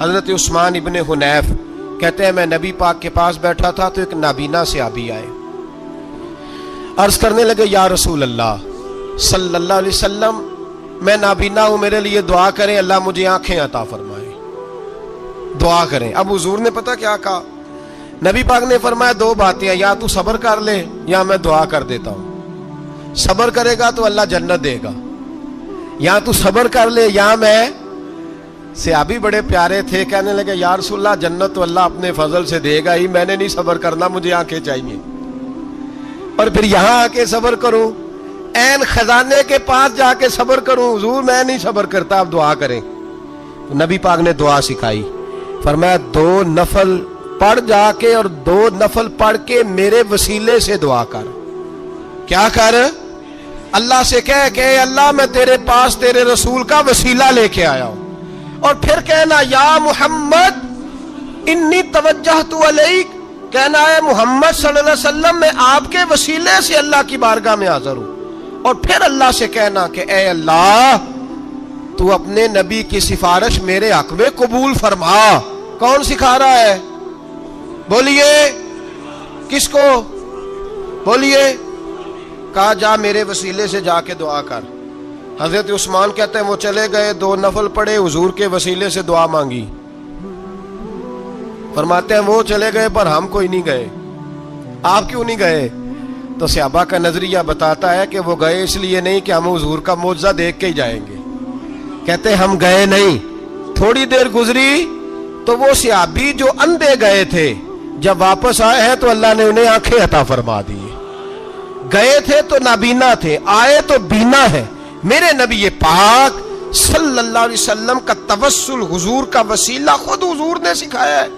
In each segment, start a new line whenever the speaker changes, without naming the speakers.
حضرت عثمان ابن حنیف کہتے ہیں میں نبی پاک کے پاس بیٹھا تھا تو ایک نابینا صحابی آئے، عرض کرنے لگے یا رسول اللہ صلی اللہ علیہ وسلم میں نابینا ہوں، میرے لیے دعا کریں، اللہ مجھے آنکھیں عطا فرمائے، دعا کریں۔ اب حضور نے پتہ کیا کہا؟ نبی پاک نے فرمایا دو باتیں ہیں، یا تو صبر کر لے یا میں دعا کر دیتا ہوں۔ صبر کرے گا تو اللہ جنت دے گا، یا تو صبر کر لے یا میں۔ صحابی بڑے پیارے تھے، کہنے لگے یا رسول اللہ جنت تو اللہ اپنے فضل سے دے گا ہی، میں نے نہیں صبر کرنا، مجھے آنکھیں چاہیے، اور پھر یہاں آ کے صبر کروں، عین خزانے کے پاس جا کے صبر کروں؟ حضور میں نہیں صبر کرتا، آپ دعا کریں۔ تو نبی پاک نے دعا سکھائی، فرمایا دو نفل پڑھ جا کے اور دو نفل پڑھ کے میرے وسیلے سے دعا کر۔ کیا کر؟ اللہ سے کہہ کہ اے اللہ میں تیرے پاس تیرے رسول کا وسیلہ لے کے آیا ہوں، اور پھر کہنا یا محمد انی توجہت الیک، کہنا ہے محمد صلی اللہ علیہ وسلم میں آپ کے وسیلے سے اللہ کی بارگاہ میں حاضر ہوں، اور پھر اللہ سے کہنا کہ اے اللہ تو اپنے نبی کی سفارش میرے حق میں قبول فرما۔ کون سکھا رہا ہے؟ بولیے کس کو؟ بولیے۔ کہا جا میرے وسیلے سے جا کے دعا کر۔ حضرت عثمان کہتے ہیں وہ چلے گئے، دو نفل پڑھے، حضور کے وسیلے سے دعا مانگی۔ فرماتے ہیں وہ چلے گئے پر ہم کوئی نہیں گئے۔ آپ کیوں نہیں گئے؟ تو صحابہ کا نظریہ بتاتا ہے کہ وہ گئے اس لیے نہیں کہ ہم حضور کا معجزہ دیکھ کے ہی جائیں گے، کہتے ہیں ہم گئے نہیں۔ تھوڑی دیر گزری تو وہ صحابی جو اندھے گئے تھے جب واپس آئے ہیں تو اللہ نے انہیں آنکھیں عطا فرما دی۔ گئے تھے تو نابینا تھے، آئے تو بینا ہے۔ میرے نبی پاک صلی اللہ علیہ وسلم کا توسل، حضور کا وسیلہ خود حضور نے سکھایا ہے،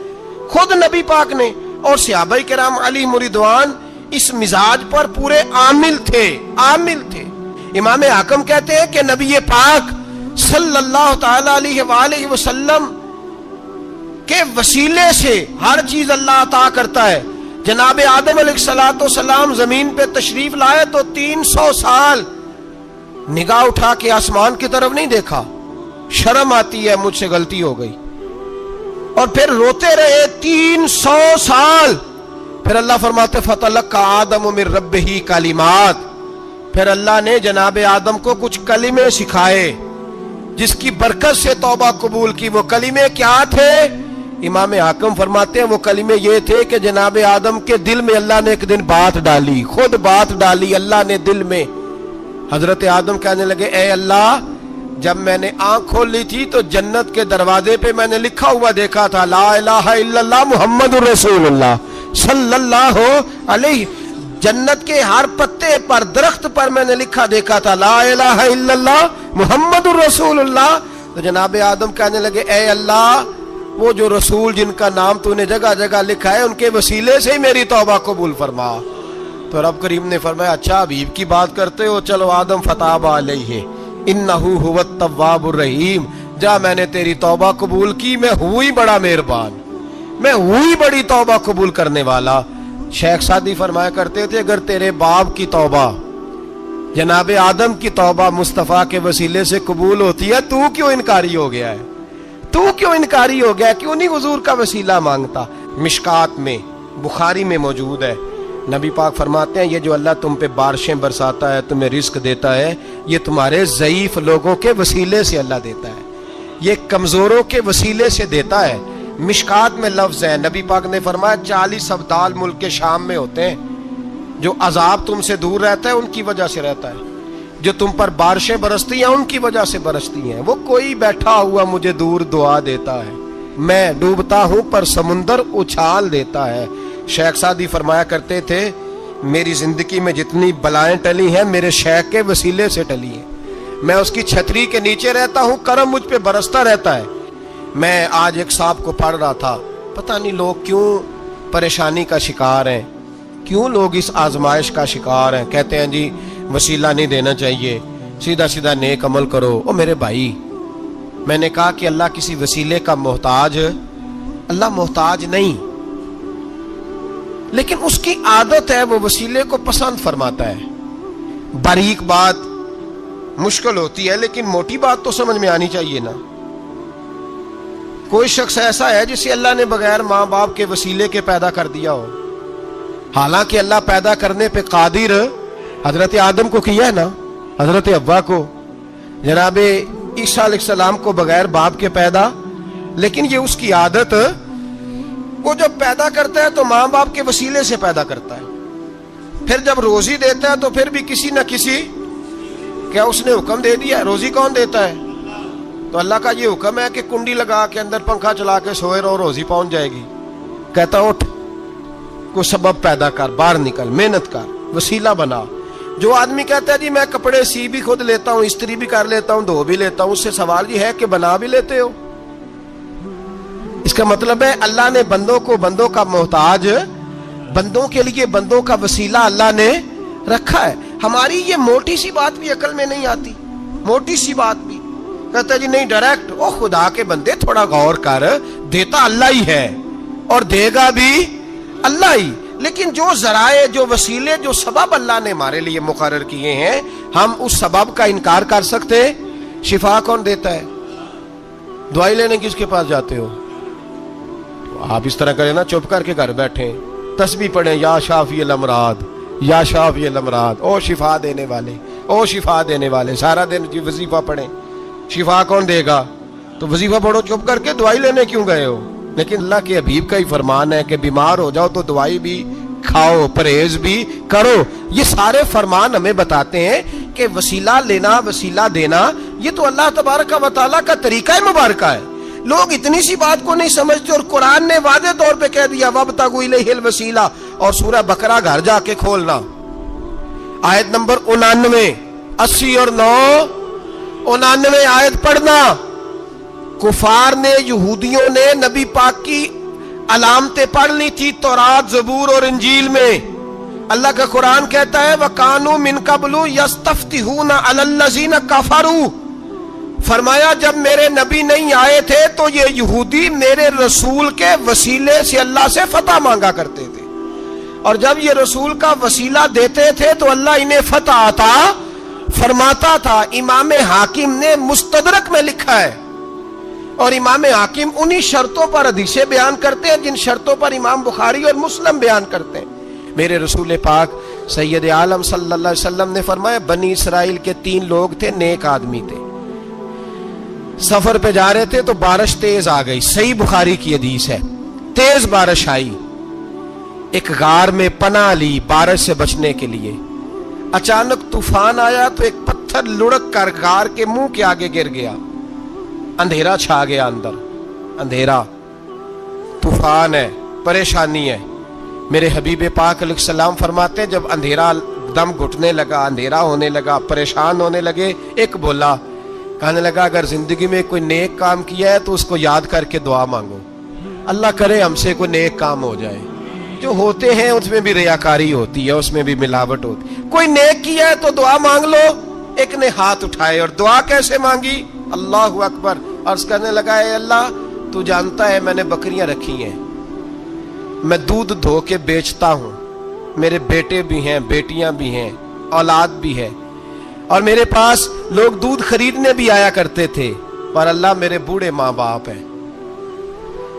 خود نبی پاک نے، اور صحابہ کرام علیہم رضوان اس مزاج پر پورے عامل تھے، عامل تھے۔ امام حاکم کہتے ہیں کہ نبی پاک صلی اللہ تعالی علیہ وآلہ وسلم کے وسیلے سے ہر چیز اللہ عطا کرتا ہے۔ جناب آدم علیہ السلام زمین پہ تشریف لائے تو 300 سال نگاہ اٹھا کے آسمان کی طرف نہیں دیکھا، شرم آتی ہے مجھ سے غلطی ہو گئی، اور پھر روتے رہے 300 سال۔ پھر اللہ فرماتے فَتَلَقَّى آدَمُ مِن رَبِّهِ کَلِمَاتٍ، پھر اللہ نے جناب آدم کو کچھ کلمے سکھائے جس کی برکت سے توبہ قبول کی۔ وہ کلمے کیا تھے؟ امام حاکم فرماتے ہیں وہ کلمے یہ تھے کہ جناب آدم کے دل میں اللہ نے ایک دن بات ڈالی، خود بات ڈالی اللہ نے دل میں۔ حضرت آدم کہنے لگے اے اللہ جب میں نے آنکھ کھول لی تھی تو جنت کے دروازے پہ میں نے لکھا ہوا دیکھا تھا لا الہ الا اللہ محمد الرسول اللہ صلی اللہ علیہ، جنت کے ہر پتے پر درخت پر میں نے لکھا دیکھا تھا لا الہ الا اللہ محمد الرسول اللہ۔ تو جناب آدم کہنے لگے اے اللہ وہ جو رسول جن کا نام تو نے جگہ جگہ لکھا ہے ان کے وسیلے سے ہی میری توبہ قبول فرما۔ تو رب کریم نے فرمایا اچھا حبیب کی بات کرتے ہو، چلو آدم فتاب علیہ انہو هو التواب الرحیم، جا میں نے تیری توبہ قبول کی، میں ہوئی بڑا مہربان، میں ہوئی بڑی توبہ قبول کرنے والا۔ شیخ سعدی فرمایا کرتے تھے اگر تیرے باپ کی توبہ جناب آدم کی توبہ مصطفیٰ کے وسیلے سے قبول ہوتی ہے تو کیوں انکاری ہو گیا ہے؟ تو کیوں انکاری ہو گیا؟ کیوں نہیں حضور کا وسیلہ مانگتا؟ مشکات میں بخاری میں موجود ہے، نبی پاک فرماتے ہیں یہ جو اللہ تم پہ بارشیں برساتا ہے، تمہیں رزق دیتا ہے، یہ تمہارے ضعیف لوگوں کے وسیلے سے اللہ دیتا ہے، یہ کمزوروں کے وسیلے سے دیتا ہے۔ مشکات میں لفظ ہے، نبی پاک نے فرمایا 40 ابدال ملک کے شام میں ہوتے ہیں، جو عذاب تم سے دور رہتا ہے ان کی وجہ سے رہتا ہے، جو تم پر بارشیں برستی ہیں ان کی وجہ سے برستی ہیں۔ وہ کوئی بیٹھا ہوا مجھے دور دعا دیتا ہے، میں ڈوبتا ہوں پر سمندر اچھال دیتا ہے۔ شیخ سعدی فرمایا کرتے تھے میری زندگی میں جتنی بلائیں ٹلی ہیں میرے شیخ کے وسیلے سے ٹلی ہیں، میں اس کی چھتری کے نیچے رہتا ہوں، کرم مجھ پہ برستا رہتا ہے۔ میں آج ایک صاحب کو پڑھ رہا تھا، پتہ نہیں لوگ کیوں پریشانی کا شکار ہیں، کیوں لوگ اس آزمائش کا شکار ہیں، کہتے ہیں جی وسیلہ نہیں دینا چاہیے، سیدھا سیدھا نیک عمل کرو۔ او میرے بھائی، میں نے کہا کہ اللہ کسی وسیلے کا محتاج، اللہ محتاج نہیں، لیکن اس کی عادت ہے وہ وسیلے کو پسند فرماتا ہے۔ باریک بات مشکل ہوتی ہے لیکن موٹی بات تو سمجھ میں آنی چاہیے نا۔ کوئی شخص ایسا ہے جسے اللہ نے بغیر ماں باپ کے وسیلے کے پیدا کر دیا ہو؟ حالانکہ اللہ پیدا کرنے پہ قادر حضرت آدم کو کیا ہے نا، حضرت حوا کو، جناب عیسیٰ علیہ السلام کو بغیر باپ کے پیدا، لیکن یہ اس کی عادت، وہ جب پیدا کرتا ہے تو ماں باپ کے وسیلے سے پیدا کرتا ہے، پھر جب روزی دیتا ہے تو پھر بھی کسی نہ کسی، کیا اس نے حکم دے دیا؟ روزی کون دیتا ہے؟ تو اللہ کا یہ حکم ہے کہ کنڈی لگا کے اندر پنکھا چلا کے سوئے رہو، روزی پہنچ جائے گی۔ کہتا اٹھ، کو سبب پیدا کر، باہر نکل، محنت کر، وسیلہ بنا۔ جو آدمی کہتا ہے جی میں کپڑے سی بھی خود لیتا ہوں، استری بھی کر لیتا ہوں، دھو بھی لیتا ہوں، اس سے سوال یہ ہے کہ بنا بھی لیتے ہو؟ اس کا مطلب ہے اللہ نے بندوں کو بندوں کا محتاج، بندوں کے لیے بندوں کا وسیلہ اللہ نے رکھا ہے۔ ہماری یہ موٹی سی بات بھی عقل میں نہیں آتی، موٹی سی بات بھی کہتا ہے جی نہیں ڈائریکٹ، او خدا کے بندے تھوڑا غور کر، دیتا اللہ ہی ہے اور دے گا بھی اللہ ہی، لیکن جو ذرائع، جو وسیلے، جو سبب اللہ نے ہمارے لیے مقرر کیے ہیں، ہم اس سبب کا انکار کر سکتے؟ شفا کون دیتا ہے؟ دوائی لینے کس کے پاس جاتے ہو؟ آپ اس طرح کریں نا، چپ کر کے گھر بیٹھیں، تسبیح پڑھیں، یا شافی الامراض، یا شافی الامراض، او شفا دینے والے، او شفا دینے والے، سارا دن جی وظیفہ پڑھیں، شفا کون دے گا؟ تو وظیفہ پڑھو چپ کر کے، دوائی لینے کیوں گئے ہو؟ لیکن اللہ کے حبیب کا ہی فرمان ہے کہ بیمار ہو جاؤ تو دوائی بھی کھاؤ، پرہیز بھی کرو۔ یہ سارے فرمان ہمیں بتاتے ہیں کہ وسیلہ لینا، وسیلہ دینا، یہ تو اللہ تبارک و تعالیٰ کا طریقہ مبارکہ ہے۔ لوگ اتنی سی بات کو نہیں سمجھتے، اور قرآن نے واضح طور پہ کہہ دیا وَابْتَغُوا إِلَيْهِ الْوَسِيلَةَ، اور سورہ بقرہ گھر جا کے کھولنا، آیت نمبر 99، 80 اور 9، 99 آیت پڑھنا۔ کفار نے، یہودیوں نے نبی پاک کی علامتیں پڑھ لی تھی تورات، زبور اور انجیل میں۔ اللہ کا قرآن کہتا ہے وَكَانُوا مِن قَبْلُ يَسْتَفْتِحُونَ عَلَى الَّذِينَ كَفَرُوا، فرمایا جب میرے نبی نہیں آئے تھے تو یہ یہودی میرے رسول کے وسیلے سے اللہ سے فتح مانگا کرتے تھے، اور جب یہ رسول کا وسیلہ دیتے تھے تو اللہ انہیں فتح عطا فرماتا تھا۔ امام حاکم نے مستدرک میں لکھا ہے، اور امام حاکم انہی شرطوں پر حدیثیں بیان کرتے ہیں جن شرطوں پر امام بخاری اور مسلم بیان کرتے ہیں۔ میرے رسول پاک سید عالم صلی اللہ علیہ وسلم نے فرمایا بنی اسرائیل کے 3 لوگ تھے، نیک آدمی تھے، سفر پہ جا رہے تھے تو بارش تیز آ گئی، صحیح بخاری کی حدیث ہے، تیز بارش آئی، ایک غار میں پناہ لی بارش سے بچنے کے لیے۔ اچانک طوفان آیا تو ایک پتھر لڑک کر غار کے منہ کے آگے گر گیا، اندھیرا چھا گیا، اندر اندھیرا، طوفان ہے، پریشانی ہے۔ میرے حبیب پاک علیہ السلام فرماتے ہیں جب اندھیرا دم گھٹنے لگا، اندھیرا ہونے لگا، پریشان ہونے لگے، ایک بولا، کہنے لگا اگر زندگی میں کوئی نیک کام کیا ہے تو اس کو یاد کر کے دعا مانگو، اللہ کرے ہم سے کوئی نیک کام ہو جائے۔ جو ہوتے ہیں اس میں بھی ریاکاری ہوتی ہے، اس میں بھی ملاوٹ ہوتی ہے، کوئی نیک کیا ہے تو دعا مانگ لو۔ ایک نے ہاتھ اٹھائے، اور دعا کیسے مانگی؟ اللہ اکبر، عرض کرنے لگا اے اللہ تو جانتا ہے میں نے بکریاں رکھی ہیں، میں دودھ دھو کے بیچتا ہوں، میرے بیٹے بھی ہیں، بیٹیاں بھی ہیں، اولاد بھی ہے، اور میرے پاس لوگ دودھ خریدنے بھی آیا کرتے تھے، پر اللہ میرے بوڑھے ماں باپ ہیں،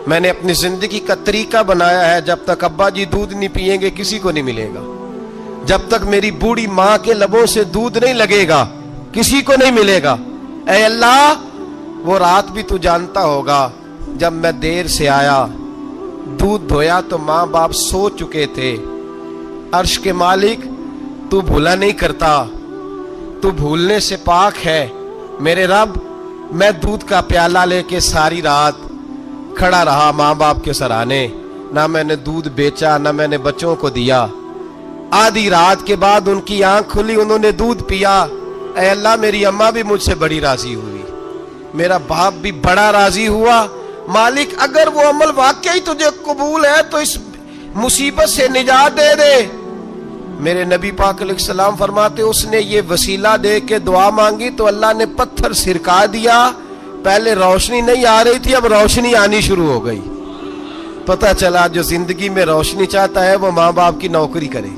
میں نے اپنی زندگی کا طریقہ بنایا ہے جب تک ابا جی دودھ نہیں پئیں گے کسی کو نہیں ملے گا، جب تک میری بوڑھی ماں کے لبوں سے دودھ نہیں لگے گا کسی کو نہیں ملے گا۔ اے اللہ وہ رات بھی تو جانتا ہوگا جب میں دیر سے آیا، دودھ دھویا تو ماں باپ سو چکے تھے، عرش کے مالک تو بھولا نہیں کرتا، تو بھولنے سے پاک ہے، میرے رب میں دودھ کا پیالہ لے کے ساری رات کھڑا رہا ماں باپ کے سرانے، نہ میں نے دودھ بیچا نہ میں نے بچوں کو دیا، آدھی رات کے بعد ان کی آنکھ کھلی، انہوں نے دودھ پیا، اے اللہ میری اماں بھی مجھ سے بڑی راضی ہوئی، میرا باپ بھی بڑا راضی ہوا، مالک اگر وہ عمل واقعی تجھے قبول ہے تو اس مصیبت سے نجات دے دے۔ میرے نبی پاک علیہ السلام فرماتے اس نے یہ وسیلہ دے کے دعا مانگی تو اللہ نے پتھر سرکا دیا، پہلے روشنی نہیں آ رہی تھی اب روشنی آنی شروع ہو گئی۔ پتہ چلا جو زندگی میں روشنی چاہتا ہے وہ ماں باپ کی نوکری کرے،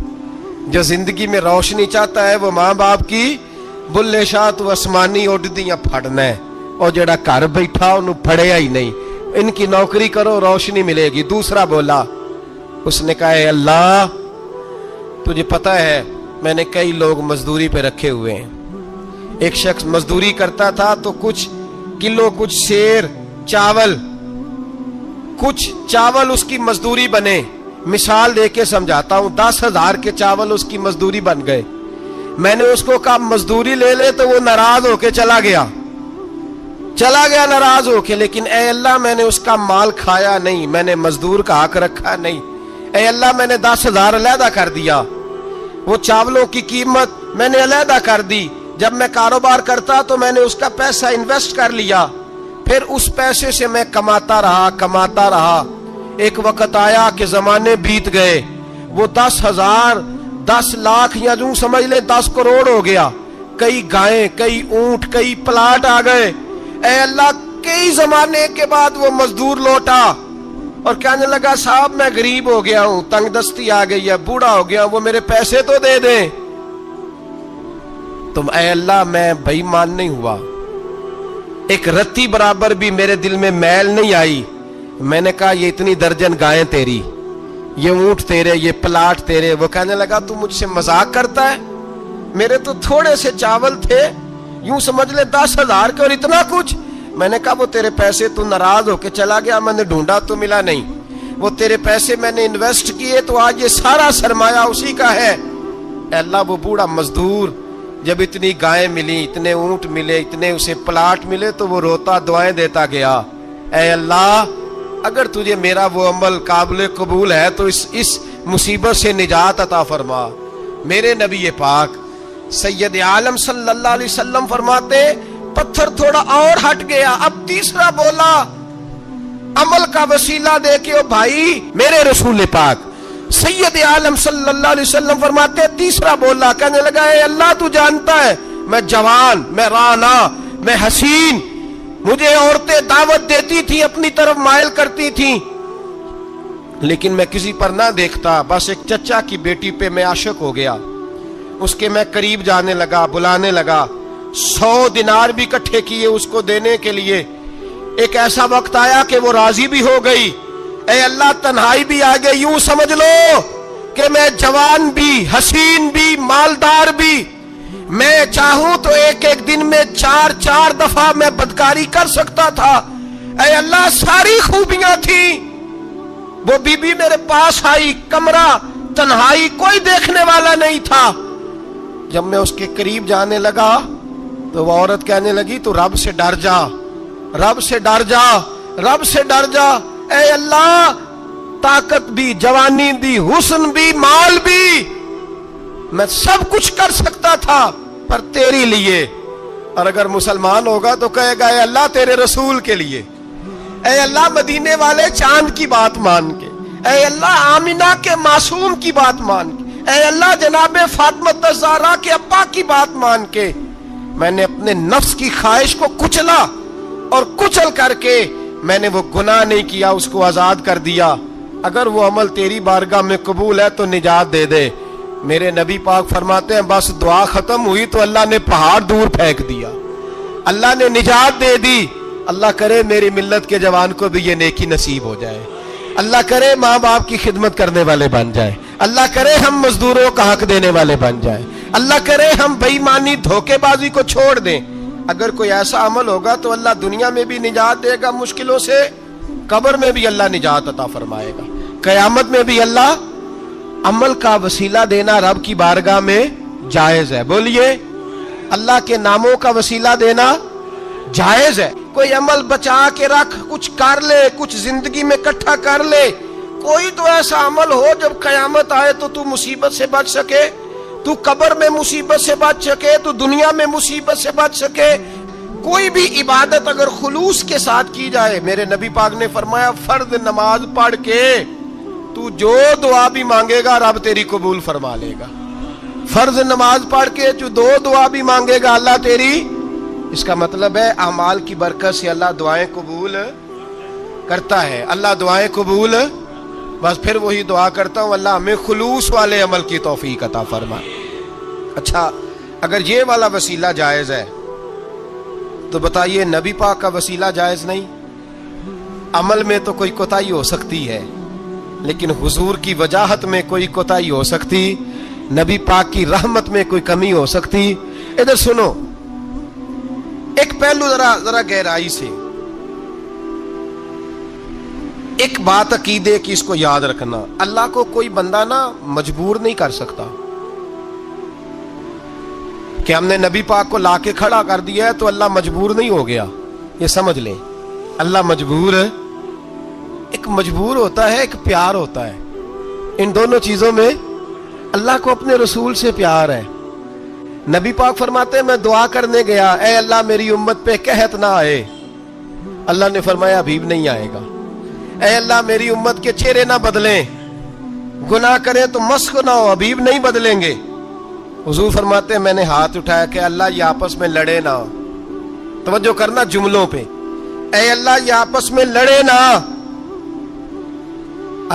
جو زندگی میں روشنی چاہتا ہے وہ ماں باپ کی بلے شاہ تو آسمانی اڈدیاں پھڑنا ہے، اور جڑا گھر بیٹھا انہوں پھڑیا ہی نہیں، इनकी नौकरी करो, रोशनी मिलेगी। दूसरा बोला, उसने कहा है अल्लाह तुझे पता है मैंने कई लोग मजदूरी पे रखे हुए हैं। एक शख्स मजदूरी करता था तो कुछ किलो, कुछ शेर चावल, कुछ चावल उसकी मजदूरी बने। मिसाल देके समझाता हूं, 10,000 के चावल उसकी मजदूरी बन गए। मैंने उसको कहा मजदूरी ले ले, तो वो नाराज होके चला गया नाराज होके। लेकिन ए अल्लाह मैंने उसका माल खाया नहीं, मैंने मजदूर का हक रखा नहीं। ए अल्लाह मैंने 10,000 अलहदा कर दिया, वो चावलों की कीमत मैंने अलहदा कर दी। जब मैं कारोबार करता तो मैंने उसका पैसा इन्वेस्ट कर लिया, फिर उस पैसे से मैं कमाता रहा। एक वक्त आया कि जमाने बीत गए, वो 10,000, 10 लाख या यूं समझ ले 10 करोड़ हो गया। कई गायें, कई ऊंट, कई प्लाट आ गए। ए अल्लाह कई जमाने के बाद वो मजदूर लौटा और कहने लगा साहब मैं गरीब हो गया हूं, तंगदस्ती आ गई है, बूढ़ा हो गया, वो मेरे पैसे तो दे दें। तुम ए अल्लाह मैं बेईमान नहीं हुआ, एक रत्ती बराबर भी मेरे दिल में मैल नहीं आई। मैंने कहा ये इतनी दर्जन गायें तेरी, ये ऊंट तेरे, ये प्लाट तेरे। वो कहने लगा तू मुझसे मजाक करता है, मेरे तो थोड़े से चावल थे, यूं समझ ले 10,000 के, और इतना कुछ। मैंने कहा वो तेरे पैसे, तू नाराज होके चला गया, मैंने ढूंढा तो मिला नहीं। वो तेरे पैसे मैंने इन्वेस्ट किए तो आज ये सारा सरमाया उसी का है। अल्लाह वो बूढ़ा मजदूर जब इतनी गायें मिली, इतने ऊंट मिले, इतने उसे प्लाट मिले, तो वो रोता दुआएं देता गया, ऐ अल्लाह अगर तुझे मेरा वो अमल काबिल कबूल है तो इस मुसीबत से निजात अता फरमा। मेरे नबी पाक सैयद आलम सल्लल्लाहु अलैहि वसल्लम फरमाते पत्थर थोड़ा और हट गया। अब तीसरा बोला अमल का वसीला दे के, ओ भाई मेरे रसूल पाक सैयद आलम सल्लल्लाहु अलैहि वसल्लम फरमाते तीसरा बोला, कहने लगा है अल्लाह तू जानता है मैं जवान, मैं राना, मैं हसीन, मुझे औरतें दावत देती थी, अपनी तरफ माइल करती थी, लेकिन मैं किसी पर ना देखता। बस एक चचा की बेटी पे मैं आशिक हो गया, उसके मैं करीब जाने लगा, बुलाने लगा, 100 दिनार भी इकट्ठे किए उसको देने के लिए। एक ऐसा वक्त आया कि वो राजी भी हो गई। ऐ अल्लाह तन्हाई भी आ गई। यूं समझ लो कि मैं जवान भी, हसीन भी, मालदार भी, मैं चाहूं तो एक एक दिन में 4-4 दफा मैं बदकारी कर सकता था। ऐ अल्लाह सारी खूबियां थी। वो बीबी मेरे पास आई, कमरा तन्हाई, कोई देखने वाला नहीं था। जब मैं उसके करीब जाने लगा तो वो औरत कहने लगी तू रब से डर जा, रब से डर जा, रब से डर जा। ऐ अल्लाह ताकत भी, जवानी भी, हुस्न भी, माल भी, मैं सब कुछ कर सकता था पर तेरे लिए। और अगर मुसलमान होगा तो कहेगा ऐ अल्लाह तेरे रसूल के लिए, ऐ अल्लाह मदीने वाले चांद की बात मान के, ऐ अल्लाह आमिना के मासूम की बात मान के, ऐ अल्लाह जनाबे फातिमा ज़हरा के अब्बा की बात मान के मैंने अपने नफ्स की ख्वाहिश को कुचला और कुचल करके मैंने वो गुनाह नहीं किया, उसको आजाद कर दिया। अगर वो अमल तेरी बारगाह में कबूल है तो निजात दे दे। मेरे नबी पाक फरमाते हैं बस दुआ खत्म हुई तो अल्लाह ने पहाड़ दूर फेंक दिया, अल्लाह ने निजात दे दी। अल्लाह करे मेरी मिल्लत के जवान को भी ये नेकी नसीब हो जाए। अल्लाह करे माँ बाप की खिदमत करने वाले बन जाए। अल्लाह करे हम मजदूरों का हक देने वाले बन जाए। अल्लाह करे हम बेईमानी, धोखेबाजी को छोड़ दें। अगर कोई ऐसा अमल होगा तो अल्लाह दुनिया में भी निजात देगा मुश्किलों से, कब्र में भी अल्लाह निजात अता फरमाएगा, कयामत में भी अल्लाह। अमल का वसीला देना रब की बारगाह में जायज है। बोलिए अल्लाह के नामों का वसीला देना जायज है। कोई अमल बचा के रख, कुछ कर ले, कुछ जिंदगी में इकट्ठा कर ले। कोई तो ऐसा अमल हो जब कयामत आए तो तू मुसीबत से बच सके, तू कब्र में मुसीबत से बच सके, तू दुनिया में मुसीबत से बच सके। कोई भी इबादत अगर खुलूस के साथ की जाए, मेरे नबी पाक ने फरमाया फर्ज नमाज पढ़ के तू जो दुआ भी मांगेगा रब तेरी कबूल फरमा लेगा। फर्ज नमाज पढ़ के जो दो दुआ भी मांगेगा अल्लाह तेरी, इसका मतलब है अमाल की बरकत से अल्लाह दुआएं कबूल करता है। अल्लाह दुआएं कबूल, बस फिर वही दुआ करता हूं अल्लाह हमें खुलूस वाले अमल की तौफीक अता फरमा। अच्छा, अगर ये वाला वसीला जायज है तो बताइए नबी पाक का वसीला जायज नहीं? عمل میں تو کوئی کوتاہی ہو سکتی ہے، لیکن حضور کی وجاہت میں کوئی کوتاہی ہو سکتی، نبی پاک کی رحمت میں کوئی کمی ہو سکتی۔ ادھر سنو، ایک پہلو ذرا گہرائی سے، ایک بات عقیدے کی، اس کو یاد رکھنا، اللہ کو کوئی بندہ نا مجبور نہیں کر سکتا کہ ہم نے نبی پاک کو لا کے کھڑا کر دیا ہے تو اللہ مجبور نہیں ہو گیا، یہ سمجھ لیں۔ اللہ مجبور ہے، ایک مجبور ہوتا ہے، ایک پیار ہوتا ہے، ان دونوں چیزوں میں اللہ کو اپنے رسول سے پیار ہے۔ نبی پاک فرماتے ہیں میں دعا کرنے گیا، اے اللہ میری امت پہ قحط نہ آئے، اللہ نے فرمایا حبیب نہیں آئے گا۔ اے اللہ میری امت کے چہرے نہ بدلیں، گناہ کریں تو مسخ نہ ہو، حبیب نہیں بدلیں گے۔ حضور فرماتے ہیں میں نے ہاتھ اٹھایا کہ اللہ یہ آپس میں لڑے نہ، توجہ کرنا جملوں پہ، اے اللہ یہ آپس میں لڑے نہ۔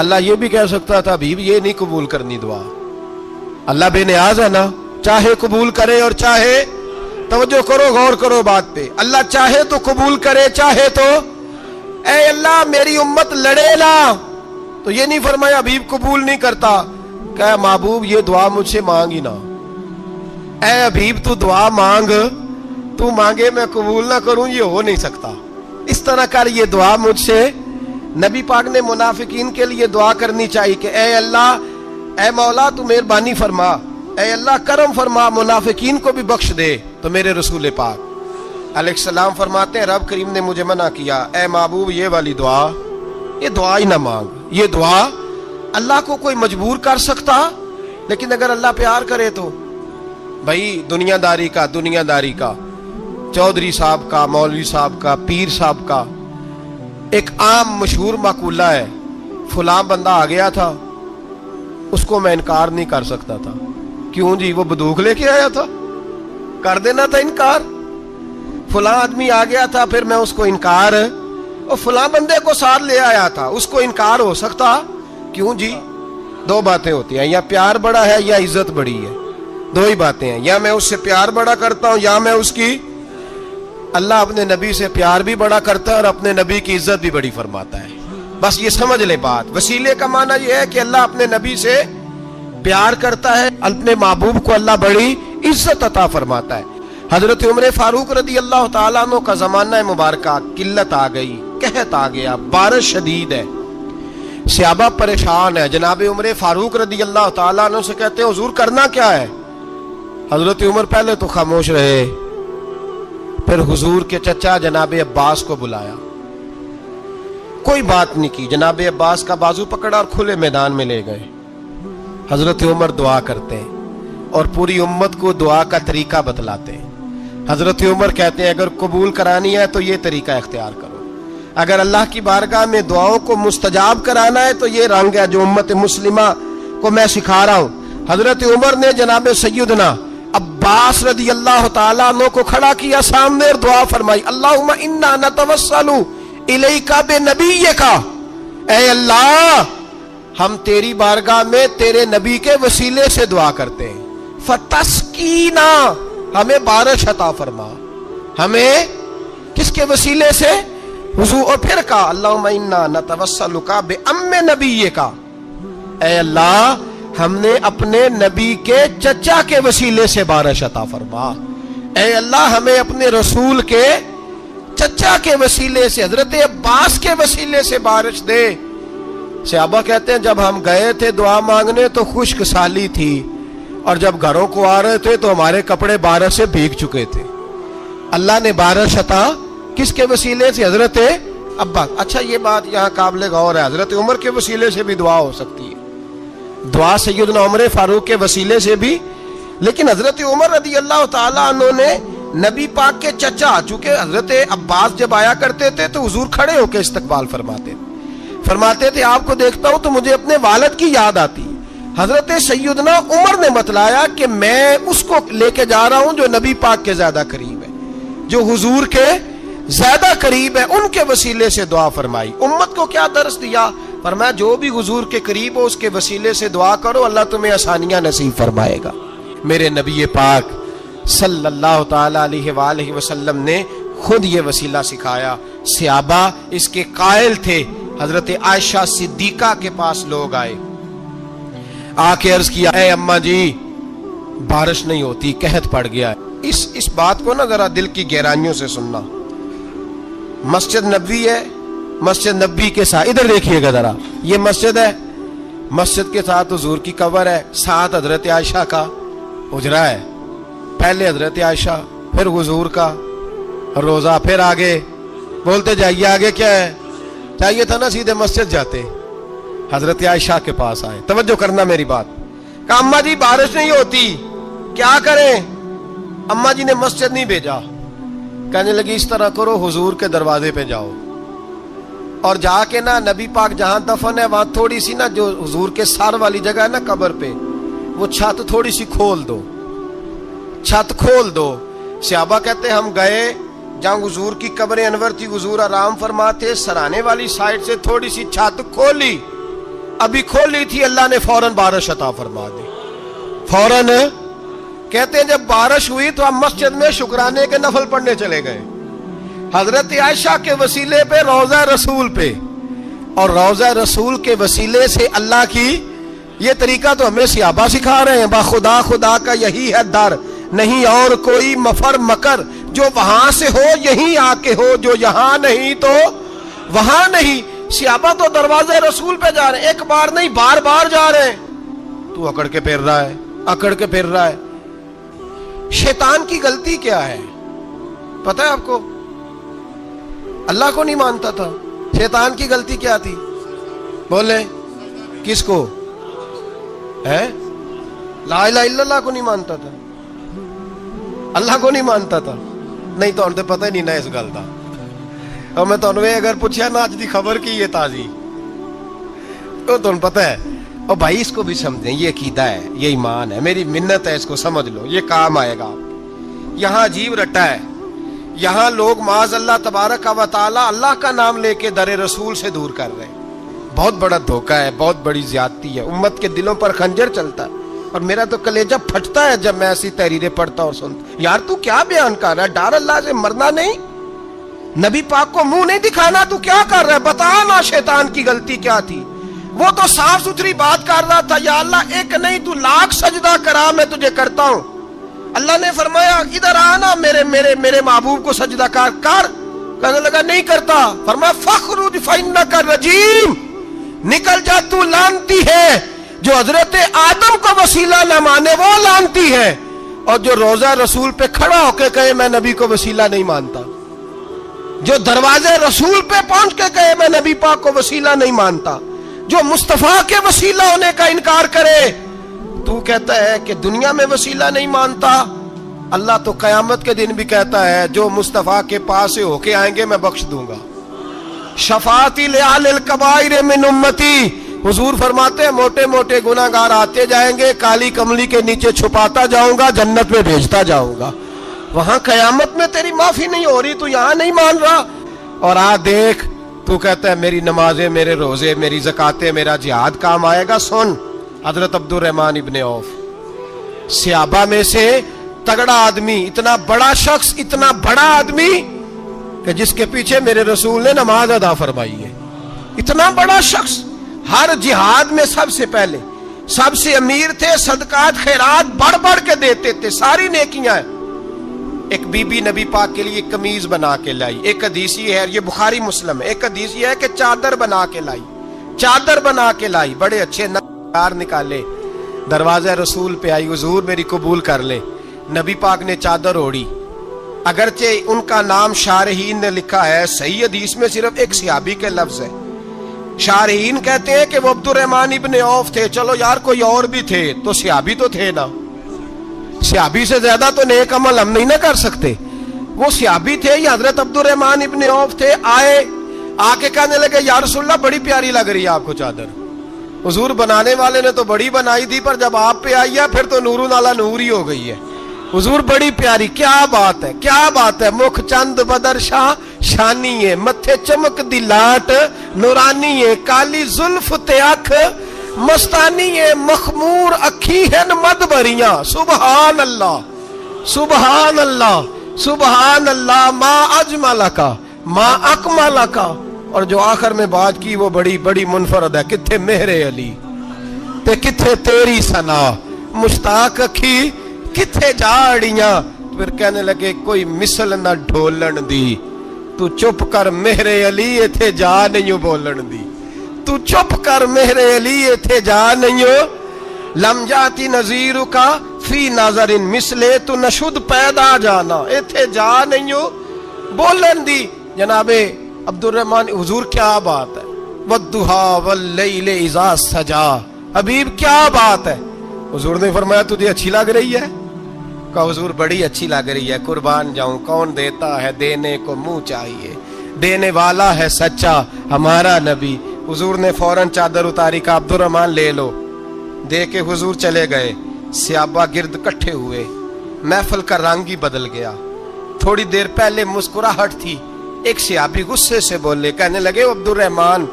اللہ یہ بھی کہہ سکتا تھا حبیب یہ نہیں قبول کرنی دعا، اللہ بے نیاز ہے نا، چاہے قبول کرے اور چاہے، توجہ کرو غور کرو بات پہ، اللہ چاہے تو قبول کرے، چاہے تو، اے اللہ میری امت لڑے نا، تو یہ نہیں فرمایا حبیب قبول نہیں کرتا، کہ محبوب یہ دعا مجھ سے مانگ ہی نہ، اے حبیب تو دعا مانگ، تو مانگے میں قبول نہ کروں، یہ ہو نہیں سکتا، اس طرح کر یہ دعا مجھ سے۔ نبی پاک نے منافقین کے لیے دعا کرنی چاہیے کہ اے اللہ، اے مولا تو مہربانی فرما، اے اللہ کرم فرما، منافقین کو بھی بخش دے۔ تو میرے رسول پاک علیہ السلام فرماتے ہیں رب کریم نے مجھے منع کیا، اے محبوب یہ والی دعا، یہ دعا ہی نہ مانگ، یہ دعا اللہ کو کوئی مجبور کر سکتا، لیکن اگر اللہ پیار کرے تو، بھائی دنیا داری کا چودھری صاحب کا، مولوی صاحب کا، پیر صاحب کا ایک عام مشہور مقولہ ہے، فلاں بندہ آ گیا تھا اس کو میں انکار نہیں کر سکتا تھا، کیوں جی وہ بندوق لے کے آیا تھا، کر دینا تھا انکار، فلاں آدمی آ گیا تھا پھر میں اس کو انکار، اور فلاں بندے کو ساتھ لے آیا تھا اس کو انکار ہو سکتا، کیوں جی؟ دو باتیں ہوتی ہیں، یا پیار بڑا ہے یا عزت بڑی ہے، دو ہی باتیں ہیں، یا میں اس سے پیار بڑا کرتا ہوں یا میں اس کی، اللہ اپنے نبی سے پیار بھی بڑا کرتا ہے اور اپنے نبی کی عزت بھی بڑی فرماتا ہے، بس یہ سمجھ لے بات۔ وسیلے کا معنی یہ ہے کہ اللہ اپنے نبی سے پیار کرتا ہے، اپنے محبوب کو اللہ بڑی عزت عطا فرماتا ہے۔ حضرت عمر فاروق رضی اللہ تعالیٰ عنہ کا زمانہ مبارکہ، قلت آ گئی، قحط آ گیا، بارش شدید ہے، صحابہ پریشان ہے، جناب عمر فاروق رضی اللہ تعالیٰ عنہ سے کہتے ہیں حضور کرنا کیا ہے؟ حضرت عمر پہلے تو خاموش رہے، پھر حضور کے چچا جناب عباس کو بلایا، کوئی بات نہیں کی، جناب عباس کا بازو پکڑا اور کھلے میدان میں لے گئے۔ حضرت عمر دعا کرتے ہیں اور پوری امت کو دعا کا طریقہ بتلاتے ہیں۔ حضرت عمر کہتے ہیں اگر قبول کرانی ہے تو یہ طریقہ اختیار کرو، اگر اللہ کی بارگاہ میں دعاؤں کو مستجاب کرانا ہے تو یہ رنگ ہے جو امت مسلمہ کو میں سکھا رہا ہوں۔ حضرت عمر نے جناب سیدنا عباس رضی اللہ تعالیٰ عنہ کو کھڑا کیا سامنے اور دعا فرمائی، اللہم انا نتوسل الیک بنبیک، اے اللہ ہم تیری بارگاہ میں تیرے نبی کے وسیلے سے دعا کرتے ہیں، فتسقینا، ہمیں بارش عطا فرما، ہمیں کس کے وسیلے سے؟ حضور، اور پھر کہا اللہم انا نتوسلک بام نبیک، اے اللہ ہم نے اپنے نبی کے چچا کے وسیلے سے بارش عطا فرما، اے اللہ ہمیں اپنے رسول کے چچا کے وسیلے سے، حضرت عباس کے وسیلے سے بارش دے۔ صحابہ کہتے ہیں جب ہم گئے تھے دعا مانگنے تو خشک سالی تھی، اور جب گھروں کو آ رہے تھے تو ہمارے کپڑے بارش سے بھیگ چکے تھے۔ اللہ نے بارش عطا کس کے وسیلے سے؟ حضرت عباس۔ اچھا یہ بات یہاں قابل غور ہے، حضرت عمر کے وسیلے سے بھی دعا ہو سکتی ہے، دعا سیدنا عمر فاروق کے وسیلے سے بھی، لیکن حضرت عمر رضی اللہ تعالیٰ عنہ نے نبی پاک کے چچا، چونکہ حضرت عباس جب آیا کرتے تھے تو حضور کھڑے ہو کے استقبال فرماتے تھے آپ کو دیکھتا ہوں تو مجھے اپنے والد کی یاد آتی۔ حضرت سیدنا عمر نے بتلایا کہ میں اس کو لے کے جا رہا ہوں جو نبی پاک کے زیادہ قریب ہے، جو حضور کے زیادہ قریب ہے، ان کے وسیلے سے دعا فرمائی۔ امت کو کیا درس دیا؟ فرمایا جو بھی حضور کے قریب ہو اس کے وسیلے سے دعا کرو، اللہ تمہیں آسانیاں نصیب فرمائے گا۔ میرے نبی پاک صلی اللہ تعالی علیہ وآلہ وسلم نے खुद ये वसीला सिखाया। सहाबा इसके कायल थे। हजरत आयशा सिद्दीका के पास लोग आए, आके अर्ज किया, ए अम्मा जी बारिश नहीं होती, कहत पड़ गया है। इस बात को ना जरा दिल की गहराइयों से सुनना। मस्जिद नबवी है, मस्जिद नबवी के साथ इधर देखिएगा जरा, ये मस्जिद है, मस्जिद के साथ हुजूर की कब्र है, साथ हजरत आयशा का हुजरा है। पहले हजरत आयशा, फिर हुजूर का रोजा, फिर आगे बोलते जाइए आगे क्या है। चाहिए था ना सीधे मस्जिद जाते, हजरत आयशा के पास आए। तवज्जो करना मेरी बात। कहा अम्मा जी बारिश नहीं होती, क्या करें। अम्मा जी ने मस्जिद नहीं भेजा, कहने लगी इस तरह करो, हुजूर के दरवाजे पे जाओ और जाके ना नबी पाक जहां दफन है वहां थोड़ी सी ना, जो हुजूर के सर वाली जगह है ना कब्र पे, वो छत थोड़ी सी खोल दो, छत खोल दो। सहाबा कहते हम गए जहां हुजूर की कब्र अनवर थी, हुजूर आराम फरमाते, सराने वाली साइड से थोड़ी सी छत खोली, अभी खोली थी, अल्लाह ने फौरन बारिश अता फरमा दी। फौरन कहते हैं जब बारिश हुई तो हम मस्जिद में शुक्राने के नफल पढ़ने चले गए, हजरत आयशा के वसीले पे, रोजा रसूल पे, और रोजा रसूल के वसीले से अल्लाह की ये तरीका तो हमें सहाबा सिखा रहे हैं। बाखुदा खुदा का यही है दर, नहीं और कोई मफर मकर, जो वहां से हो यहीं आके हो, जो यहां नहीं तो वहां नहीं। सहाबा तो दरवाजे रसूल पे जा रहे हैं, एक बार नहीं बार बार जा रहे हैं। तू अकड़ के फिर रहा है, अकड़ के फिर रहा है। शैतान की गलती क्या है पता है आपको? अल्लाह को नहीं मानता था। शैतान की गलती क्या थी बोले? किसको है? ला इलाहा इल्लल्लाह को नहीं मानता था, अल्लाह को नहीं मानता था। नहीं तो उन्हें पता ही नहीं ना इस गल का। और मैं तुम अगर पूछा ना अज की खबर की है ताजी, तो तुम पता है। और भाई इसको भी समझें, ये अकीदा है, ये ईमान है, मेरी मिन्नत है, इसको समझ लो, ये काम आएगा। यहाँ अजीब रट्टा है, यहाँ लोग माज अल्लाह तबारक व तआला अल्लाह का नाम लेके दर रसूल से दूर कर रहे हैं। बहुत बड़ा धोखा है, बहुत बड़ी ज्यादती है, उम्मत के दिलों पर खंजर चलता है। और मेरा तो कलेजा फटता है जब मैं ऐसी तहरीरें पढ़ता और सुनता। यार तू क्या बयान कर रहा है? डर अल्लाह से मरना नहीं, नबी पाक को मुंह नहीं दिखाना, तू क्या कर रहा है? बता ना शैतान की गलती क्या थी। वो तो साफ सुथरी बात कर रहा था, या अल्लाह एक नहीं तू लाख सजदा करा, मैं तुझे करता हूं। अल्लाह ने फरमाया इधर आना, मेरे मेरे मेरे महबूब को सजदा कर। कहने लगा नहीं करता। फरमाया फखरुज फइन्नका रजीम, निकल जा तू लानती है। जो हजरत आदम को वसीला न माने वो लानती है, और जो रोजा रसूल पे खड़ा होके कहे मैं नबी को वसीला नहीं मानता, जो दरवाजे रसूल पे पहुंच के कहे मैं नबी पाक को वसीला नहीं मानता, जो मुस्तफा के वसीला होने का इनकार करे, तू कहता है कि दुनिया में वसीला नहीं मानता। अल्लाह तो कयामत के दिन भी कहता है जो मुस्तफा के पास से होके आएंगे मैं बख्श दूंगा। शफाती लिल कबाइर मिन उम्मती, हुजूर फरमाते हैं मोटे मोटे गुनाहगार आते जाएंगे, काली कमली के नीचे छुपाता जाऊंगा, जन्नत में भेजता जाऊंगा। वहां कयामत में तेरी माफी नहीं हो रही, तू यहां नहीं मान रहा। और आ देख, तू कहता है मेरी नमाजें, मेरे रोजे, मेरी ज़कातें, मेरा जिहाद काम आएगा। सुन, हजरत अब्दुर्रहमान इब्ने औफ, सहाबा में से तगड़ा आदमी, इतना बड़ा शख्स, इतना बड़ा आदमी कि जिसके पीछे मेरे रसूल ने नमाज अदा फरमाई है। इतना बड़ा शख्स, हर जिहाद में सबसे पहले, सबसे अमीर थे, सदकात खैरात बढ़ बढ़ के देते थे, सारी नेकियां। एक बीबी नबी पाक के लिए कमीज बना के लाई। एक हदीस ये है, ये बुखारी मुस्लिम है, एक हदीस ये है कि चादर बना के लाई, चादर बना के लाई, बड़े अच्छे नकार निकाले, दरवाजा रसूल पे आई, हुजूर मेरी कबूल कर ले। नबी पाक ने चादर ओढ़ी, अगरचे उनका नाम शारहीन ने लिखा है, सही हदीस में सिर्फ एक सहाबी के लफ्ज है। शारहीन कहते हैं कि वो अब्दुर्रहमान इब्ने औफ थे। चलो यार कोई और भी थे तो सहाबी तो थे ना, सहाबी से ज्यादा तो नेक अमल हम नहीं ना कर सकते। वो सहाबी थे, ये हजरत अब्दुर्रहमान इब्ने औफ थे। आए, आके कहने लगे या रसूलल्लाह बड़ी प्यारी लग रही है आपको चादर। हुजूर बनाने वाले ने तो बड़ी बनाई थी, पर जब आप पे आई है फिर तो नूरुन अला नूर ही हो गई है। हुजूर बड़ी प्यारी, क्या बात है, क्या बात है। मुख चंद बदर शाह शानी है, मथे चमक दी लाट नूरानी है, काली जुल्फ ते अख मस्तानी है, मखमूर अखी है मद भरियां। सुबहान अल्लाह, सुबहान अल्लाह। सुबहान अल्लाह मा अजमला का मा अकमला का। और जो आखिर में बात की वो बड़ी बड़ी मुनफरद है, किथे मेहरे अली ते किथे तेरी सना, मुश्ताक अखी किथे जाड़ियां। फिर कहने लगे कोई मिसल ना ढोलन दी, तू चुप कर मेहरे अली इथे जा नहीं बोलन दी, तू चुप कर मेहरे अली इथे जा नहीं। लम जाती नजीर का फी नाजरिन मिसले, तू नशुद पैदा जाना इथे जा नहीं बोलन दी। जनाबे अब्दुर्रहमान हुजूर क्या बात है, वद्दुहा वल्लैल इज़ा सजा, हबीब क्या बात है। हुजूर ने फरमाया तुझे अच्छी लग रही है? कहा हुजूर बड़ी अच्छी लग रही है, कुर्बान जाऊं, कौन देता है देने को मुंह चाहिए, देने वाला है सच्चा हमारा नबी। हुजूर ने फौरन चादर उतारी, का अब्दुर्रहमान ले लो, दे के हुजूर चले गए। सहाबा गिर्द इकट्ठे हुए, महफिल का रंग ही बदल गया। थोड़ी देर पहले मुस्कुराहट थी, एक सहाबी गुस्से से बोले, कहने लगे अब्दुर्रहमान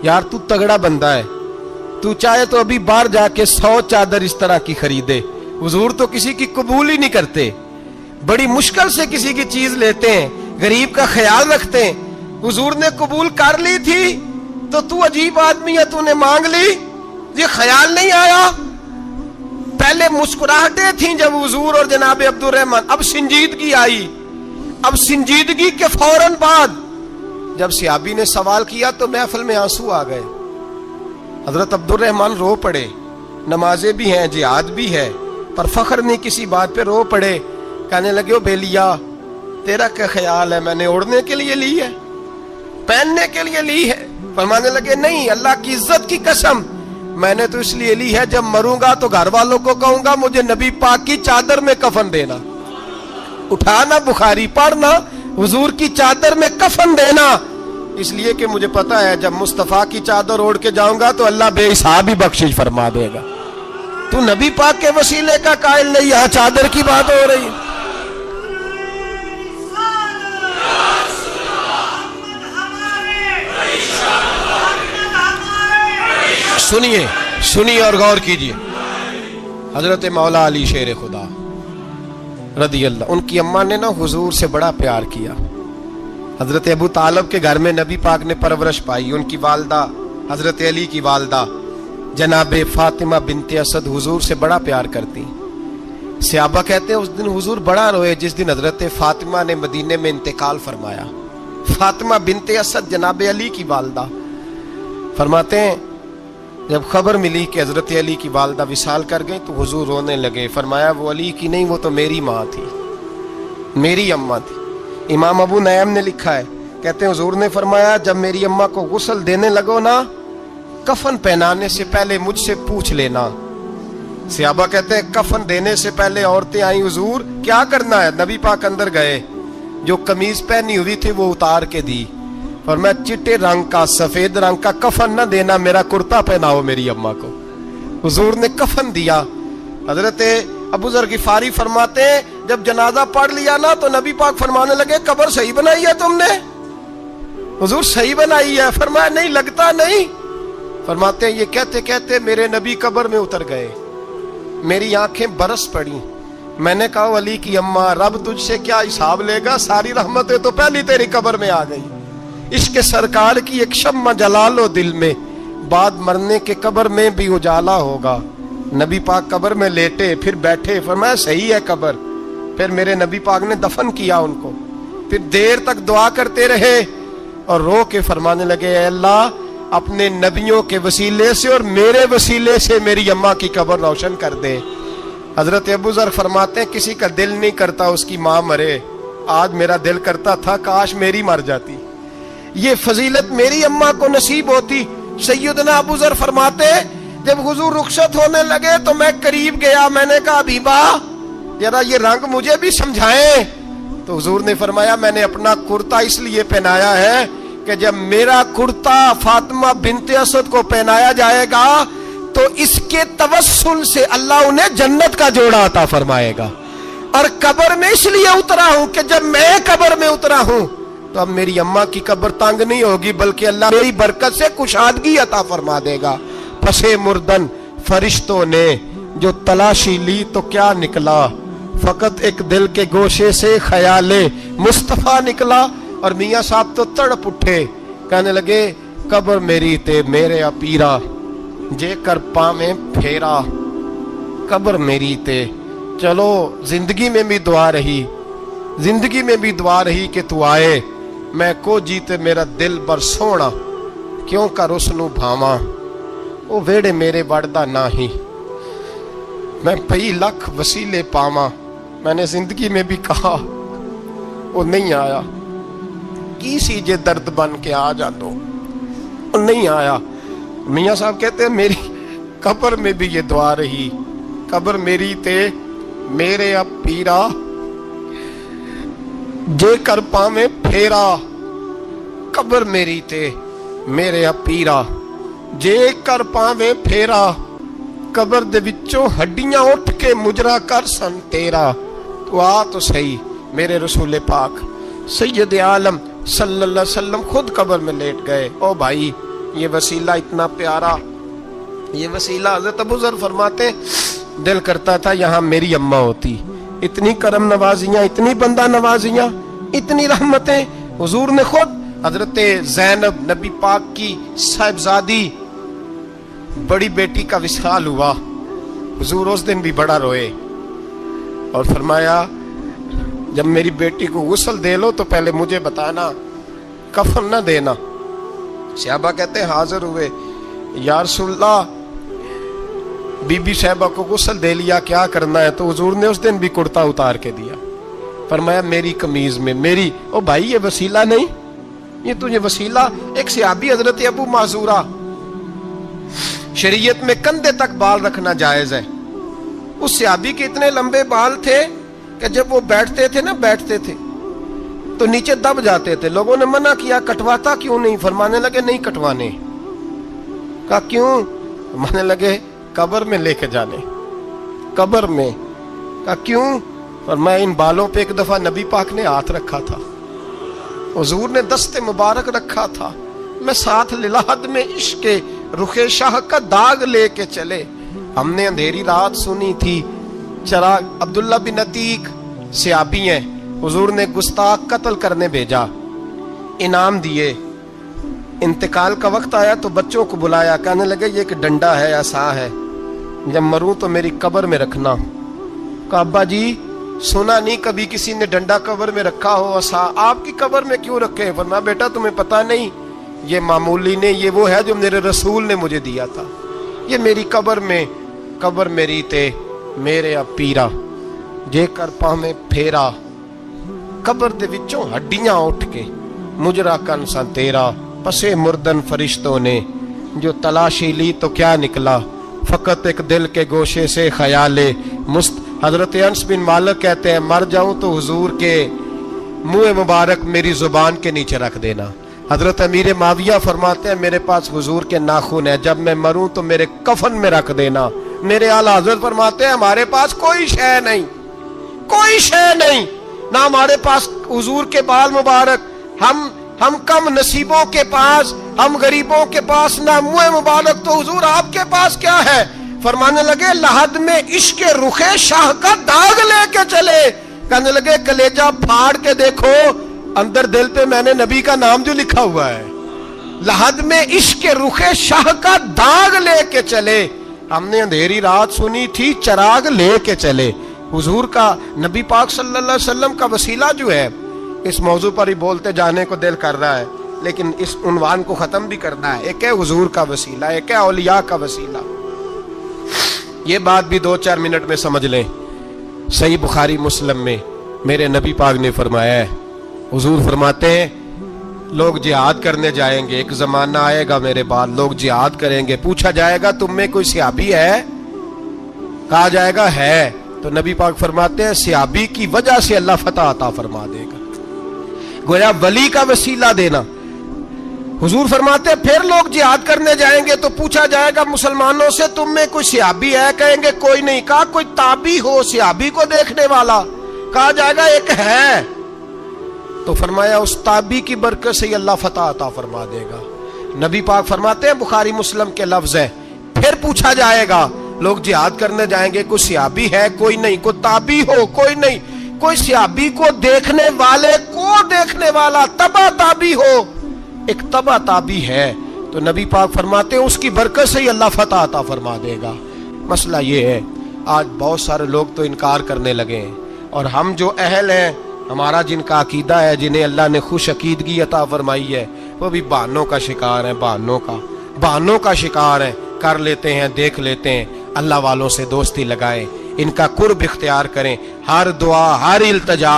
यार तू तगड़ा बंदा है, तू चाहे तो अभी बाहर जाके 100 चादर इस तरह की खरीदे, हुजूर तो किसी की कबूल ही नहीं करते, बड़ी मुश्किल से किसी की चीज लेते हैं, गरीब का ख्याल रखते हैं। हुजूर ने कबूल कर ली थी तो तू अजीब आदमी है, तूने मांग ली, ये ख्याल नहीं आया। पहले मुस्कुराहटें थी जब हुजूर और जनाब अब्दुर्रहमान, अब संजीदगी आई। अब संजीदगी के फौरन बाद जब सहाबी ने सवाल किया तो महफिल में आंसू आ गए। हजरत अब्दुर्रहमान रो पड़े, नमाजें भी हैं, जिहाद भी है, पर फख्र नहीं किसी बात पे, रो पड़े। कहने लगे ओ बेलिया तेरा क्या ख्याल है, मैंने ओढ़ने के लिए ली है, पहनने के लिए ली है? फरमाने लगे नहीं, अल्लाह की इज्जत की कसम, मैंने तो इसलिए ली है जब मरूंगा तो घर वालों को कहूंगा मुझे नबी पाक की चादर में कफन देना, उठाना बुखारी पढ़ना, हुजूर की चादर में कफन देना, इसलिए कि मुझे पता है जब मुस्तफा की चादर ओढ़ के जाऊंगा तो अल्लाह बेहिसाब ही बख्शिश फरमा देगा। तू नबी पाक के वसीले का कायल नहीं, यहां चादर की बात हो रही। सुनिए सुनिए और गौर कीजिए। हजरत मौला अली शेर खुदा रदी अल्लाह, उनकी अम्मा ने ना हुजूर से बड़ा प्यार किया। हजरत अबू तालिब के घर में नबी पाक ने परवरिश पाई। उनकी वालदा हजरत अली की वालदा जनाबे फातिमा बिनते असद हुजूर से बड़ा प्यार करती। सहाबा कहते हैं उस दिन हुजूर बड़ा रोए जिस दिन हजरत फातिमा ने मदीने में इंतकाल फरमाया। फातिमा बिनते असद जनाबे अली की वालदा फरमाते हैं जब खबर मिली कि हजरत अली की वालदा विसाल कर गई तो हुजूर रोने लगे। फरमाया वो अली की नहीं, वो तो मेरी माँ थी, मेरी अम्मा थी। इमाम अबू नईम ने लिखा है, कहते हैं हुजूर ने फरमाया जब मेरी अम्मा को गुस्ल देने लगो ना, कफन पहनाने से पहले मुझसे पूछ लेना। सहाबा कहते हैं कफन देने से पहले औरतें आई, हुजूर क्या करना है? नबी पाक अंदर गए, जो कमीज पहनी हुई थी वो उतार के दी। और मैं चिट्टे रंग का सफेद रंग का कफन न देना, मेरा कुर्ता पहनाओ मेरी अम्मा को। हुजूर ने कफन दिया। हजरत अबू ज़र गिफारी फरमाते हैं जब जनाजा पढ़ लिया ना तो नबी पाक फरमाने लगे कब्र सही बनाई है तुमने? हुजूर सही बनाई है। फरमाया नहीं लगता नहीं। फरमाते हैं ये कहते कहते मेरे नबी कब्र में उतर गए, मेरी आंखें बरस पड़ी। मैंने कहा अली की अम्मा रब तुझसे क्या हिसाब लेगा, सारी रहमतें तो पहली तेरी कब्र में आ गई। इश्क सरकार की एक शम्मा जला लो दिल में, बाद मरने के कब्र में भी उजाला होगा। नबी पाक कब्र में लेटे फिर बैठे, फरमाया सही है कब्र। फिर मेरे नबी पाक ने दफन किया उनको। फिर देर तक दुआ करते रहे और रो के फरमाने लगे अल्लाह अपने नबियों के वसीले से और मेरे वसीले से मेरी अम्मा की कब्र रोशन कर दे। हजरत अबू ज़र फरमाते हैं किसी का दिल नहीं करता उसकी माँ मरे, आज मेरा दिल करता था काश मेरी मर जाती, ये फजीलत मेरी अम्मा को नसीब होती। सैयदना अबू ज़र फरमाते जब हुजूर रुखसत होने लगे तो मैं करीब गया, मैंने कहा हबीबा जरा ये रंग मुझे भी समझाएं। तो हुजूर ने फरमाया मैंने अपना कुर्ता इसलिए पहनाया है कि जब मेरा कुर्ता फातिमा बिनते असद को पहनाया जाएगा तो इसके तवस्सुल से अल्लाह उन्हें जन्नत का जोड़ा अता फरमाएगा। और कब्र में इसलिए उतरा हूं कि जब मैं कब्र में उतरा हूं तो अब मेरी अम्मा की कब्र तंग नहीं होगी, बल्कि अल्लाह मेरी बरकत से कुशादगी अता फरमा देगा। फसे मुर्दन फरिश्तों ने जो तलाशी ली तो क्या निकला, फकत एक दिल के गोशे से ख्याले मुस्तफा निकला। और मियाँ साहब तो तड़प उठे, कहने लगे कब्र मेरी ते मेरे अपीरा, जे कर पावे फेरा, कब्र मेरी ते। चलो जिंदगी में भी दुआ रही, जिंदगी में भी दुआ रही कि तू आए, मैं को जीते मेरा दिल बर सोना, क्यों कर उसनू भावा, वो वेड़े मेरे वड़दा नाही, मैं पई लख वसीले पावा। मैंने जिंदगी में भी कहा, वो नहीं आया, की सी जे दर्द बन के आ जा दो, वो नहीं आया। मियाँ साहब कहते हैं मेरी कब्र में भी ये दुआ रही, कब्र मेरी ते मेरे अब पीरा, जे कर पावे फेरा, कब्र मेरी ते मेरे अब पीरा, जे कर पावे फेरा, कब्र दे विचों हड्डियां उठ के मुजरा कर सन तेरा। तो आ तो सही मेरे रसूल पाक सैयद आलम सल्लल्लाहु अलैहि वसल्लम खुद कब्र में लेट गए। ओ भाई ये वसीला इतना प्यारा, ये वसीला हज़रत अबू ज़र फरमाते दिल करता था यहाँ मेरी अम्मा होती। इतनी करम नवाजियाँ, इतनी बंदा नवाजियाँ, इतनी रहमतें। हुजूर ने खुद हजरत ज़ैनब नबी पाक की साहिबजादी बड़ी बेटी का विसाल हुआ, हुजूर उस दिन भी बड़ा रोए और फरमाया जब मेरी बेटी को गुस्ल दे लो तो पहले मुझे बताना, कफन न देना। सहाबा कहते हैं हाजिर हुए, या रसूलल्लाह बीबी साहबा को गुस्ल दे लिया, क्या करना है? तो हुजूर ने उस दिन भी कुर्ता उतार के दिया, फरमाया मेरी कमीज में मेरी। ओ भाई ये वसीला नहीं, ये तुझे वसीला। एक सहाबी हजरत अबू माजूरा, शरीयत में कंधे तक बाल रखना जायज है। उस सहाबी के इतने लंबे बाल थे कि जब वो बैठते थे ना, बैठते थे तो नीचे दब जाते थे। लोगों ने मना किया कटवाता क्यों नहीं? फरमाने लगे नहीं कटवाने। कहा क्यों? फरमाने लगे कब्र में लेके जाने, कब्र में। कहा क्यों? फरमाया इन बालों पे एक दफा नबी पाक ने हाथ रखा था, हुजूर ने दस्ते मुबारक रखा था, मैं साथ लिलाहद में इश्क के रुखे शाह का दाग लेके चले। हमने अंधेरी रात सुनी थी चराग। अब्दुल्ला बिन अतीक सहाबी हैं, हुजूर ने गुस्ताख कत्ल करने भेजा, इनाम दिए। इंतकाल का वक्त आया तो बच्चों को बुलाया, कहने लगे ये एक डंडा है, आसा है, जब मरूं तो मेरी कब्र में रखना। कहा अब्बा जी सुना नहीं कभी किसी ने डंडा कब्र में रखा हो, आसा आपकी कब्र में क्यों रखे? फरमाया बेटा तुम्हें पता नहीं, ये मामूली ने, ये वो है जो मेरे रसूल ने मुझे दिया था, ये मेरी कब्र में, कब्र मेरी ते मेरे अब पीरा, जे कर पावे फेरा, कब्र दे विचों हड्डियां उठ के मुजरा कन सा तेरा। पसे मुर्दन फरिश्तों ने जो तलाशी ली तो क्या निकला, फकत एक दिल के गोशे से ख्याले मुस्त। हजरत अनस बिन मालिक कहते हैं मर जाऊं तो हुजूर के मुंह मुबारक मेरी जुबान के नीचे रख देना। हजरत अमीर माविया फरमाते हैं मेरे पास हुजूर के नाखून है, जब मैं मरूं तो मेरे कफन में रख देना। मेरे आला हजरत फरमाते हैं हमारे पास कोई शय नहीं, कोई शय नहीं, ना हमारे पास हुजूर के बाल मुबारक, हम कम नसीबों के पास, हम गरीबों के पास ना मुंह मुबारक, तो हुजूर आपके पास क्या है? फरमाने लगे लहद में इश्क रुखे शाह का दाग लेके चले। कहने लगे कलेजा फाड़ के देखो, अंदर दिल पे मैंने नबी का नाम जो लिखा हुआ है, लहद में इश्क रुखे शाह का दाग लेके चले। हमने अंधेरी रात सुनी थी चराग लेके चले। हुजूर का नबी पाक सल्लल्लाहु अलैहि वसल्लम का वसीला जो है, इस मौजू पर ही बोलते जाने को दिल कर रहा है, लेकिन इस उन्वान को खत्म भी करना है। एक है हुजूर का वसीला, एक है औलिया का वसीला। ये बात भी 2-4 मिनट में समझ लें। सही बुखारी मुस्लिम में मेरे नबी पाक ने फरमाया है, हुजूर फरमाते हैं लोग जिहाद करने जाएंगे, एक जमाना आएगा मेरे बाद लोग जिहाद करेंगे, पूछा जाएगा तुम में कोई सहाबी है? कहा जाएगा है, तो नबी पाक फरमाते हैं सहाबी की वजह से अल्लाह फतह अता फरमा देगा। गोया वली का वसीला देना। हुजूर फरमाते हैं फिर लोग जिहाद करने जाएंगे तो पूछा जाएगा मुसलमानों से तुम में कोई सहाबी है? कहेंगे कोई नहीं। कहा कोई ताबी हो सहाबी को देखने वाला? कहा जाएगा एक है। तो फरमाया उस ताबी की बरकत से अल्लाह फतह अता फरमा देगा। नबी पाक फरमाते हैं बुखारी मुस्लिम के लफ्ज है, फिर पूछा जाएगा لوگ جہاد کرنے جائیں گے، کوئی سیابی ہے کوئی نہیں، کوئی تابی ہو کوئی نہیں، کوئی سیابی کو دیکھنے والے کو دیکھنے والا تبا تابی ہو، ایک تبا تابی ہے تو نبی پاک فرماتے ہیں اس کی برکت سے ہی اللہ فتح عطا فرما دے گا۔ مسئلہ یہ ہے آج بہت سارے لوگ تو انکار کرنے لگے ہیں، اور ہم جو اہل ہیں، ہمارا جن کا عقیدہ ہے، جنہیں اللہ نے خوش عقیدگی عطا فرمائی ہے، وہ بھی بہانوں کا شکار ہیں، بہانوں کا شکار ہیں، کر لیتے ہیں، دیکھ لیتے ہیں۔ اللہ والوں سے دوستی لگائیں، ان کا قرب اختیار کریں، ہر دعا ہر التجا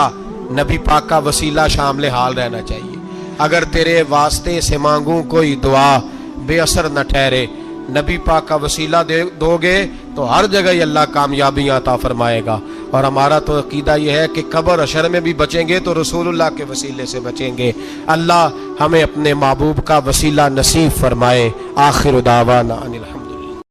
نبی پاک کا وسیلہ شامل حال رہنا چاہیے۔ اگر تیرے واسطے سے مانگوں کوئی دعا بے اثر نہ ٹھہرے، نبی پاک کا وسیلہ دو گے تو ہر جگہ ہی اللہ کامیابیاں عطا فرمائے گا۔ اور ہمارا تو عقیدہ یہ ہے کہ قبر حشر میں بھی بچیں گے تو رسول اللہ کے وسیلے سے بچیں گے۔ اللہ ہمیں اپنے محبوب کا وسیلہ نصیب فرمائے۔ آخر دعوانا ان الحمد